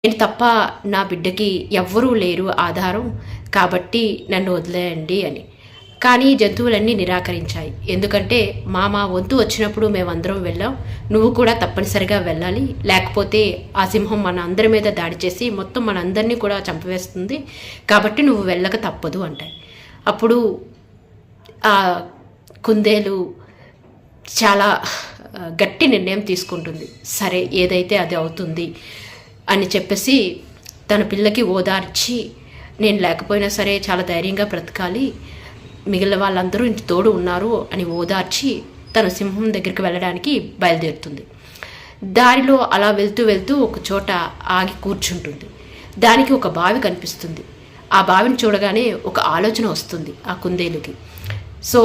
నేను తప్ప నా బిడ్డకి ఎవ్వరూ లేరు ఆధారం, కాబట్టి నన్ను వదిలేయండి అని. కానీ జంతువులన్నీ నిరాకరించాయి. ఎందుకంటే మా వంతు వచ్చినప్పుడు మేమందరం వెళ్ళాం, నువ్వు కూడా తప్పనిసరిగా వెళ్ళాలి, లేకపోతే ఆ సింహం మన అందరి మీద దాడి చేసి మొత్తం మనందరినీ కూడా చంపివేస్తుంది, కాబట్టి నువ్వు వెళ్ళక తప్పదు అంటాయి. అప్పుడు ఆ కుందేలు చాలా గట్టి నిర్ణయం తీసుకుంటుంది. సరే, ఏదైతే అది అవుతుంది అని చెప్పేసి తన పిల్లకి ఓదార్చి, నేను లేకపోయినా సరే చాలా ధైర్యంగా బ్రతకాలి, మిగిలిన వాళ్ళందరూ ఇంటి తోడు ఉన్నారు అని ఓదార్చి తన సింహం దగ్గరికి వెళ్ళడానికి బయలుదేరుతుంది. దారిలో అలా వెళ్తూ వెళ్తూ ఒక చోట ఆగి కూర్చుంటుంది. దానికి ఒక బావి కనిపిస్తుంది. ఆ బావిని చూడగానే ఒక ఆలోచన వస్తుంది ఆ కుందేలుకి. సో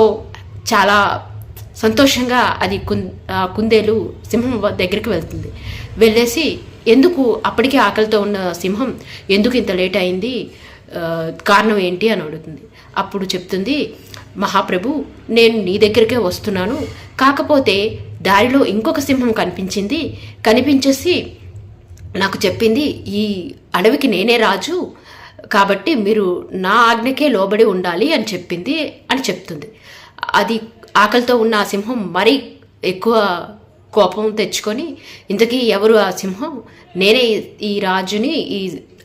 చాలా సంతోషంగా అది కుందేలు సింహం దగ్గరికి వెళ్తుంది. వెళ్ళేసి, ఎందుకు అప్పటికే ఆకలితో ఉన్న సింహం ఎందుకు ఇంత లేట్ అయింది, కారణం ఏంటి అని అడుగుతుంది. అప్పుడు చెప్తుంది, మహాప్రభు, నేను నీ దగ్గరికే వస్తున్నాను, కాకపోతే దారిలో ఇంకొక సింహం కనిపించేసి నాకు చెప్పింది, ఈ అడవికి నేనే రాజు, కాబట్టి మీరు నా ఆజ్ఞకే లోబడి ఉండాలి అని చెప్తుంది. అది ఆకలితో ఉన్న ఆ సింహం మరీ ఎక్కువ కోపం తెచ్చుకొని, ఇంతకీ ఎవరు ఆ సింహం, నేనే ఈ రాజుని ఈ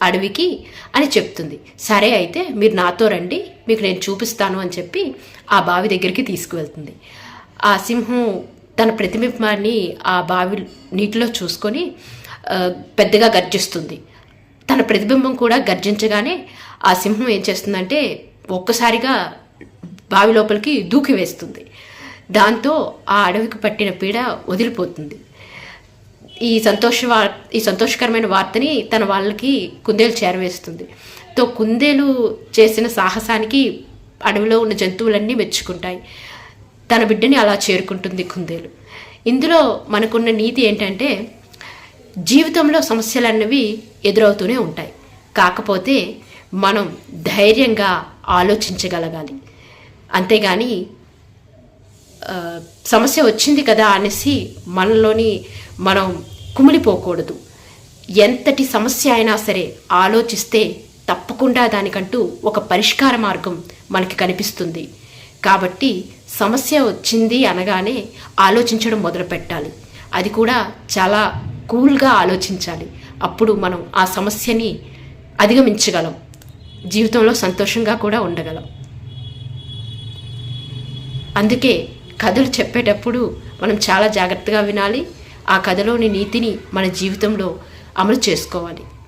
అడవికి అని చెప్తుంది. సరే, అయితే మీరు నాతో రండి, మీకు నేను చూపిస్తాను అని చెప్పి ఆ బావి దగ్గరికి తీసుకువెళ్తుంది. ఆ సింహం తన ప్రతిబింబాన్ని ఆ బావి నీటిలో చూసుకొని పెద్దగా గర్జిస్తుంది. తన ప్రతిబింబం కూడా గర్జించగానే ఆ సింహం ఏం చేస్తుందంటే ఒక్కసారిగా బావి లోపలికి దూకి వేస్తుంది. దాంతో ఆ అడవికి పట్టిన పీడ వదిలిపోతుంది. ఈ సంతోషకరమైన వార్తని తన వాళ్ళకి కుందేలు చేరవేస్తుంది. కుందేలు చేసిన సాహసానికి అడవిలో ఉన్న జంతువులన్నీ మెచ్చుకుంటాయి. తన బిడ్డని అలా చేరుకుంటుంది కుందేలు. ఇందులో మనకున్న నీతి ఏంటంటే, జీవితంలో సమస్యలన్నవి ఎదురవుతూనే ఉంటాయి, కాకపోతే మనం ధైర్యంగా ఆలోచించగలగాలి. అంతేగాని సమస్య వచ్చింది కదా అనేసి మనలోని మనం కుమిలిపోకూడదు. ఎంతటి సమస్య అయినా సరే ఆలోచిస్తే తప్పకుండా దానికంటూ ఒక పరిష్కార మార్గం మనకి కనిపిస్తుంది. కాబట్టి సమస్య వచ్చింది అనగానే ఆలోచించడం మొదలు పెట్టాలి. అది కూడా చాలా కూల్గా ఆలోచించాలి. అప్పుడు మనం ఆ సమస్యని అధిగమించగలం, జీవితంలో సంతోషంగా కూడా ఉండగలం. అందుకే కథలు చెప్పేటప్పుడు మనం చాలా జాగ్రత్తగా వినాలి. ఆ కథలోని నీతిని మన జీవితంలో అమలు చేసుకోవాలి.